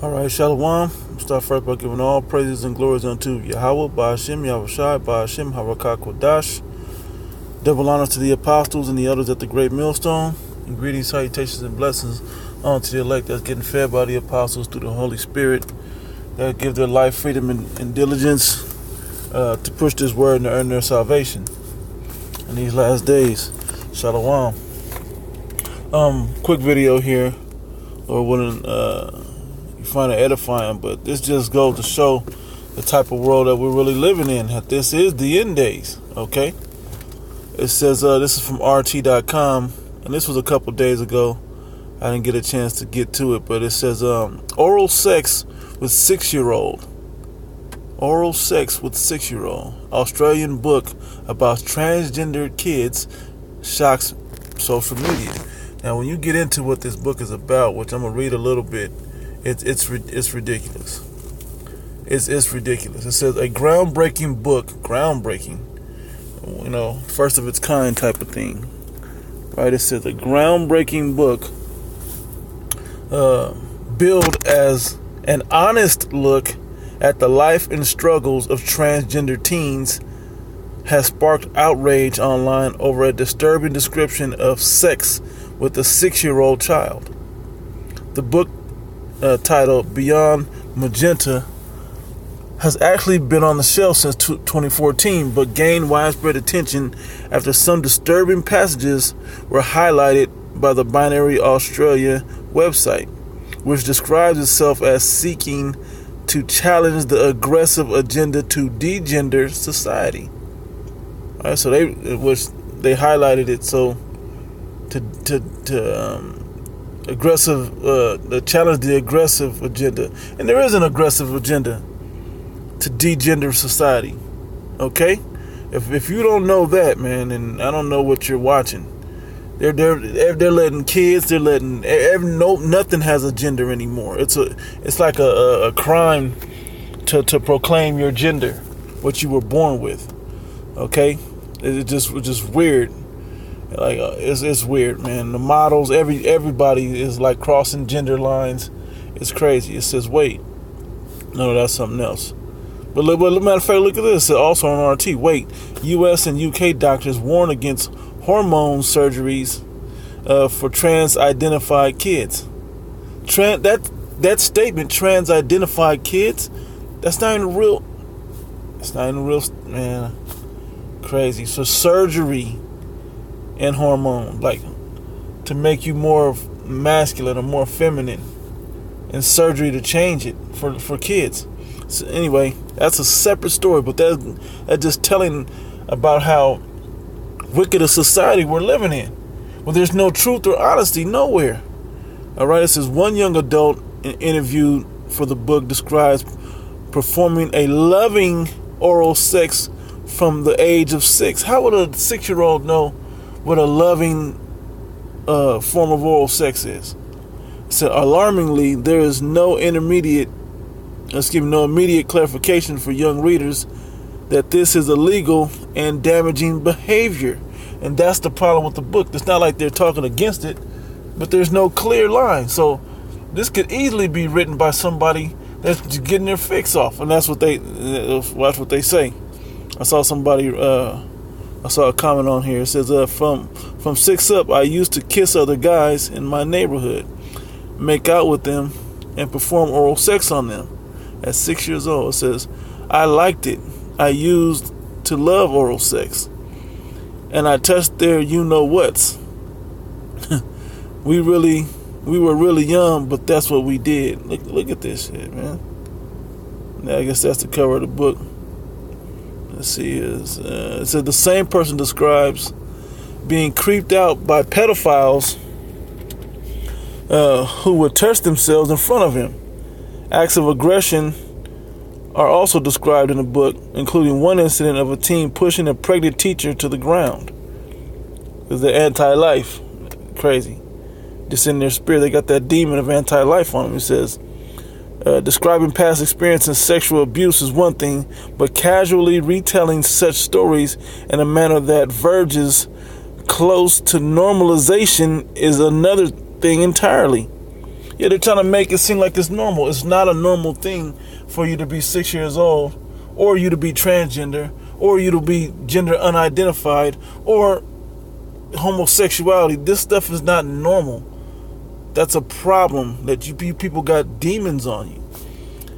All right, Shalom. Start first by giving all praises and glories unto Yahweh, Ba'ashem, Yahushai, Ba'ashem, Harakah Kodash. Double honors to the apostles and the elders at the great millstone. And greetings, salutations, and blessings unto the elect that's getting fed by the apostles through the Holy Spirit that give their life, freedom, and diligence to push this word and to earn their salvation in these last days. Shalom. Quick video here, or wouldn't find it edifying, but this just goes to show the type of world that we're really living in, that this is the end days. Okay, it says this is from rt.com, and this was a couple days ago. I didn't get a chance to get to it, but it says oral sex with 6-year-old. Oral sex with 6-year-old. Australian book about transgender kids shocks social media. Now, when you get into what this book is about, which I'm gonna read a little bit, it's ridiculous. It's ridiculous. It says a groundbreaking book, first of its kind type of thing, right? It says a groundbreaking book, billed as an honest look at the life and struggles of transgender teens, has sparked outrage online over a disturbing description of sex with a 6-year-old child. The book, titled Beyond Magenta, has actually been on the shelf since 2014, but gained widespread attention after some disturbing passages were highlighted by the Binary Australia website, which describes itself as seeking to challenge the aggressive agenda to degender society. All right, so they highlighted it so to challenge the aggressive agenda, and there is an aggressive agenda to degender society. Okay, if you don't know that, man, and I don't know what you're watching. They're letting kids. They're letting nothing has a gender anymore. It's like a crime to proclaim your gender, what you were born with. Okay, it's just weird. Like it's weird, man. The models, everybody is like crossing gender lines. It's crazy. It says, wait, no, that's something else. But matter of fact, look at this. Also on RT. Wait, U.S. and U.K. doctors warn against hormone surgeries for trans-identified kids. That statement, trans-identified kids, that's not even real. It's not even real, man. Crazy. So surgery and hormone, like to make you more masculine or more feminine, and surgery to change it for kids. So anyway, that's a separate story, but that's just telling about how wicked a society we're living in, where there's no truth or honesty nowhere. All right, it says one young adult interviewed for the book describes performing a loving oral sex from the age of 6. How would a 6-year-old know what a loving form of oral sex is? So alarmingly, there is no immediate clarification for young readers that this is illegal and damaging behavior. And that's the problem with the book. It's not like they're talking against it, but there's no clear line. So this could easily be written by somebody that's getting their fix off, and that's what they say. I saw a comment on here. It says, from 6 up, I used to kiss other guys in my neighborhood, make out with them, and perform oral sex on them. At 6 years old, it says, I liked it. I used to love oral sex, and I touched their you-know-whats. we were really young, but that's what we did. Look at this shit, man. Now, I guess that's the cover of the book. Let's see. It says the same person describes being creeped out by pedophiles who would touch themselves in front of him. Acts of aggression are also described in the book, including one incident of a teen pushing a pregnant teacher to the ground. Because they're anti-life. Crazy. Just in their spirit, they got that demon of anti-life on them. It says, describing past experience in sexual abuse is one thing, but casually retelling such stories in a manner that verges close to normalization is another thing entirely. Yeah, they're trying to make it seem like it's normal. It's not a normal thing for you to be 6 years old, or you to be transgender, or you to be gender unidentified, or homosexuality. This stuff is not normal. That's a problem that you people got demons on you.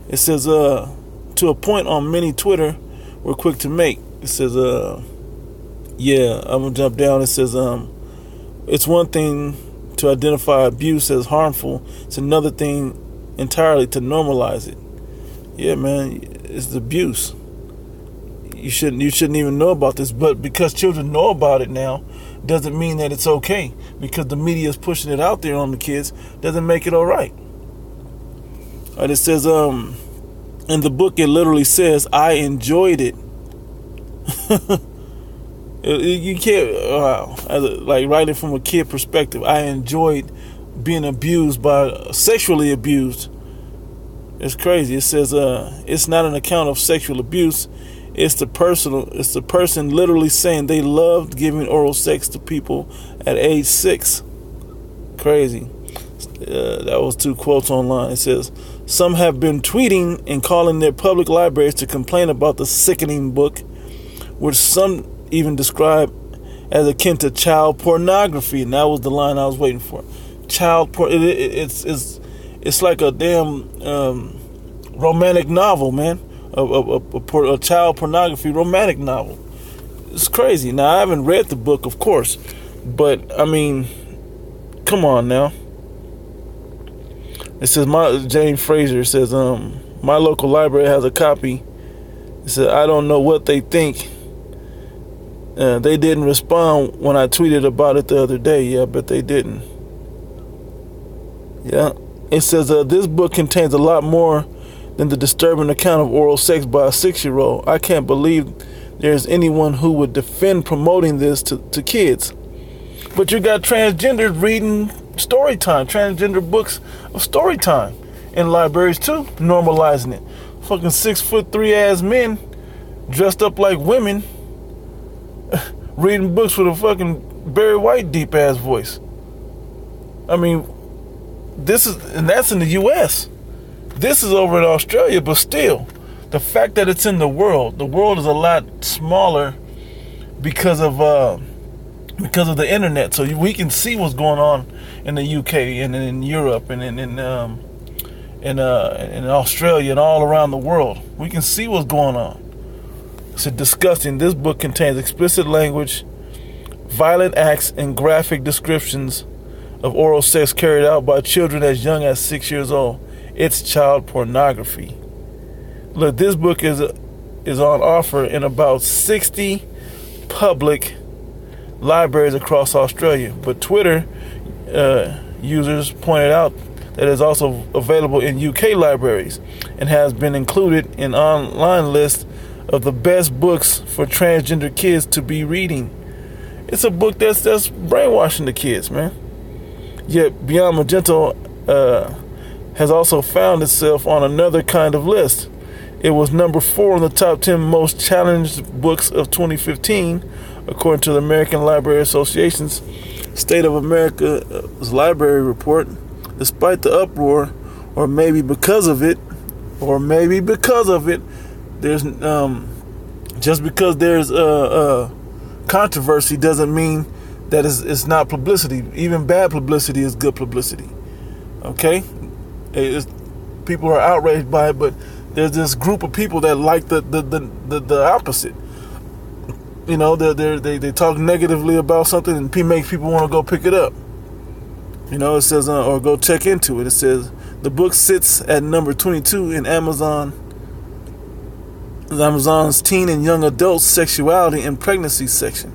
It says, to a point on many Twitter we're quick to make. It says, yeah, I'm gonna jump down. It says, it's one thing to identify abuse as harmful. It's another thing entirely to normalize it. Yeah, man, it's abuse. You shouldn't even know about this, but because children know about it now, doesn't mean that it's okay. Because the media is pushing it out there on the kids, doesn't make it all right. All right, it says, in the book, it literally says, I enjoyed it. You can't, wow, like writing from a kid perspective, I enjoyed being abused sexually abused. It's crazy. It says, it's not an account of sexual abuse. It's the person literally saying they loved giving oral sex to people at age 6. Crazy. That was 2 quotes online. It says, some have been tweeting and calling their public libraries to complain about the sickening book, which some even describe as akin to child pornography. And that was the line I was waiting for. Child porn. It's like a damn romantic novel, man. A child pornography romantic novel. It's crazy. Now, I haven't read the book, of course, but I mean, come on now. It says, James Fraser says, my local library has a copy. It says, I don't know what they think. They didn't respond when I tweeted about it the other day. Yeah, but they didn't. Yeah. It says, this book contains a lot more than the disturbing account of oral sex by a 6-year-old. I can't believe there's anyone who would defend promoting this to kids. But you got transgenders reading story time, transgender books of story time in libraries too, normalizing it. Fucking 6'3" ass men dressed up like women reading books with a fucking Barry White deep ass voice. I mean, that's in the US. This is over in Australia, but still, the fact that it's in the world is a lot smaller because of the internet. So we can see what's going on in the UK and in Europe and in Australia and all around the world. We can see what's going on. It's disgusting. This book contains explicit language, violent acts, and graphic descriptions of oral sex carried out by children as young as 6 years old. It's child pornography. Look, this book is on offer in about 60 public libraries across Australia. But Twitter users pointed out that it's also available in UK libraries and has been included in online lists of the best books for transgender kids to be reading. It's a book that's brainwashing the kids, man. Yet Beyond Magento has also found itself on another kind of list. It was number 4 on the top 10 most challenged books of 2015, according to the American Library Association's State of America's Library Report. Despite the uproar, or maybe because of it, there's just because there's controversy doesn't mean that it's not publicity. Even bad publicity is good publicity. Okay? People are outraged by it, but there's this group of people that like the opposite. You know, they talk negatively about something and makes people want to go pick it up. You know, it says, or go check into it. It says the book sits at number 22 in Amazon's teen and young adult sexuality and pregnancy section.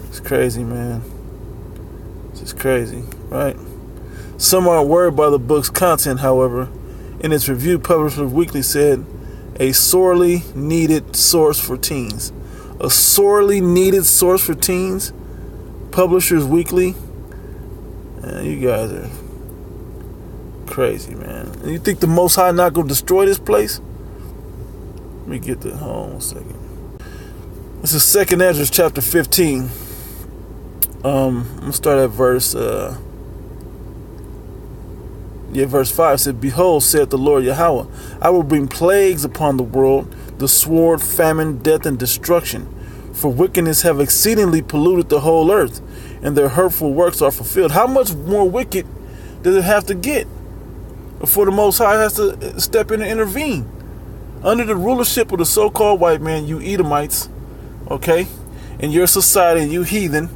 It's crazy, man. It's just crazy, right? Some aren't worried by the book's content, however. In its review, Publishers Weekly said, a sorely needed source for teens. A sorely needed source for teens? Publishers Weekly? Man, you guys are crazy, man. And you think the Most High not going to destroy this place? Let me get the, hold on 1 second. This is 2nd Ezra chapter 15. I'm going to start at verse Yeah, verse 5 said, Behold, saith the Lord Yahweh, I will bring plagues upon the world, the sword, famine, death, and destruction. For wickedness have exceedingly polluted the whole earth, and their hurtful works are fulfilled. How much more wicked does it have to get before the Most High has to step in and intervene? Under the rulership of the so-called white man, you Edomites, okay, in your society, you heathen,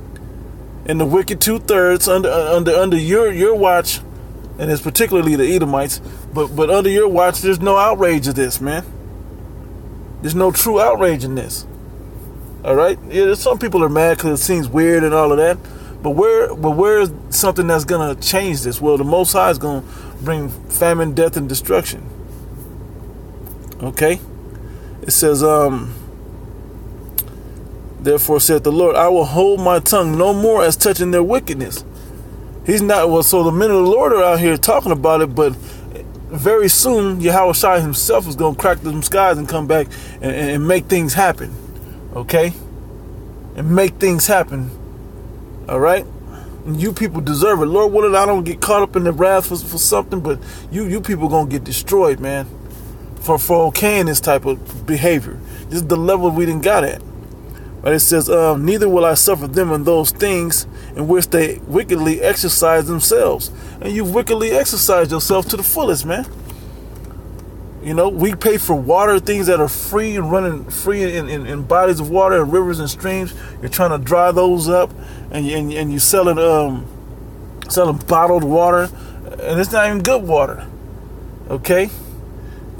and the wicked 2/3 under your watch, and it's particularly the Edomites, but under your watch, there's no outrage of this, man. There's no true outrage in this. All right, yeah, some people are mad because it seems weird and all of that, but where is something that's gonna change this? Well, the Most High is gonna bring famine, death, and destruction. Okay, it says, therefore saith the Lord, I will hold my tongue no more as touching their wickedness. He's not, well, so the men of the Lord are out here talking about it, but very soon Yahweh Shai himself is going to crack them skies and come back and make things happen. Okay? And make things happen. All right? And you people deserve it. Lord willing, I don't get caught up in the wrath for something, but you people going to get destroyed, man, for okaying this type of behavior. This is the level we done got at. But it says, neither will I suffer them in those things in which they wickedly exercise themselves. And you wickedly exercise yourself to the fullest, man. You know, we pay for water, things that are free, running free in bodies of water and rivers and streams. You're trying to dry those up, and you selling bottled water, and it's not even good water. Okay,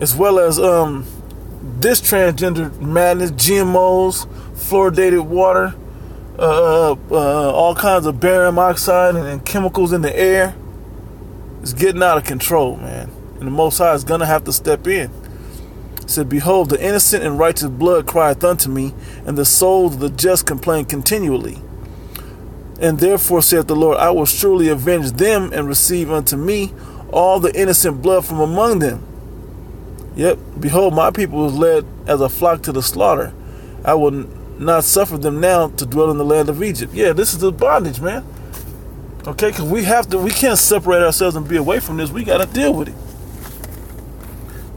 as well as this transgender madness, GMOs, fluoridated water, all kinds of barium oxide and chemicals in the air. It's getting out of control, man. And the Most High is going to have to step in. It said, Behold, the innocent and righteous blood crieth unto me, and the souls of the just complain continually. And therefore, saith the Lord, I will surely avenge them and receive unto me all the innocent blood from among them. Yep, behold, my people was led as a flock to the slaughter. I will not suffer them now to dwell in the land of Egypt. Yeah, this is the bondage, man. Okay, because we can't separate ourselves and be away from this. We got to deal with it.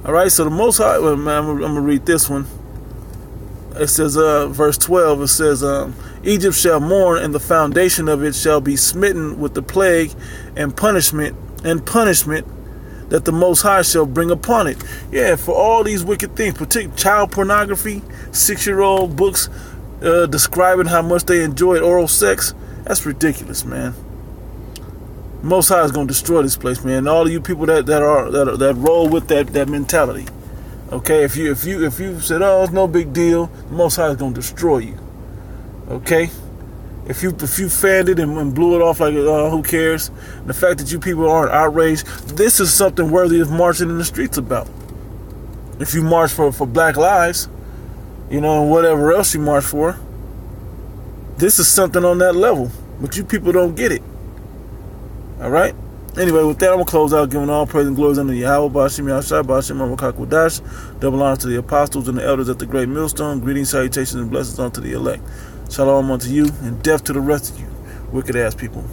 All right, so the Most High, well, man, I'm going to read this one. It says, verse 12, it says, Egypt shall mourn, and the foundation of it shall be smitten with the plague and punishment that the Most High shall bring upon it. Yeah, for all these wicked things, particularly child pornography, 6-year-old books describing how much they enjoyed oral sex. That's ridiculous, man. Most High is going to destroy this place, man. And all of you people that roll with that mentality. Okay, if you said, oh, it's no big deal, the Most High is going to destroy you. Okay, if you fanned it and blew it off like, who cares? And the fact that you people aren't outraged, this is something worthy of marching in the streets about. If you march for Black Lives, you know, and whatever else you march for, this is something on that level. But you people don't get it. All right. Anyway, with that, I'm going to close out, giving all praise and glory unto Yahweh, Bashim Yahshai, Bashim Ramakakwadash, double honor to the apostles and the elders at the great millstone, greetings, salutations, and blessings unto the elect. Shalom unto you, and death to the rest of you, wicked ass people.